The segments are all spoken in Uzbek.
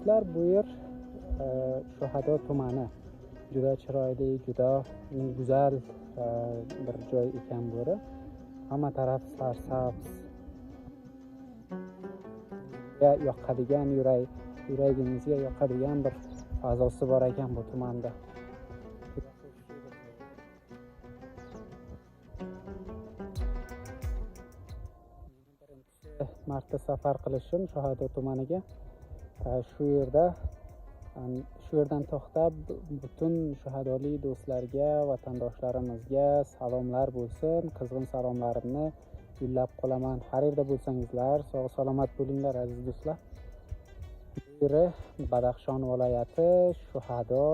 do'stlar, bu yer Shuhado tumani. Juda chiroyli, juda go'zal bir joy ekan bu yer. Hamma taraf sarsabz. Yoqadigan yuragingizga yoqadigan bir fazosi bor ekan bu tumanda. Marta safar qilishim Shuhado tumaniga. Shu yerdan to'xtab butun shuhadoli do'stlarga, vatandoshlarimizga salomlar bo'lsin. Qizg'in salomlarimni yo'llab qolaman. Har yerda bo'lsangizlar, sog' salomat bo'linglar aziz do'stlar. Bu yer Badaxshon viloyati Shuhado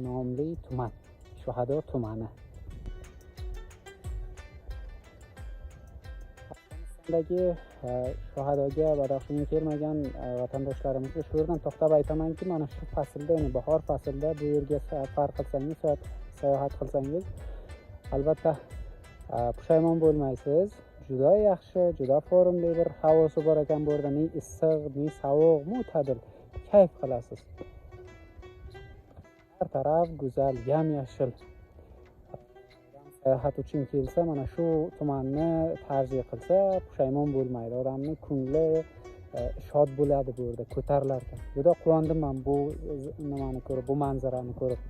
nomli tuman. Shuhado tumani. Shuhadoga Badaxshonga kelmagan vatandoshlarimizga shu yerdan to'xtab aytamanki, mana shu faslda, ya'ni bahor faslida bu yerga safar qilsangiz, sayohat qilsangiz, albatta pushaymon bo'lmaysiz. Juda yaxshi, juda forimli bir havosi bor ekan bu yerda. Ni issiq, ni sovuq, mo'tadil kayf qilasiz. Har taraf go'zal, yam-yashil. Sayohat uchun kelsa, mana shu tumanni tarjih qilsa, pushaymon bo'lmaydi. Odamning ko'ngli shod bo'ladi bu yerda, ko'tarilar ekan. Juda quvondim men bu nimani ko'rib, bu manzarani ko'rib.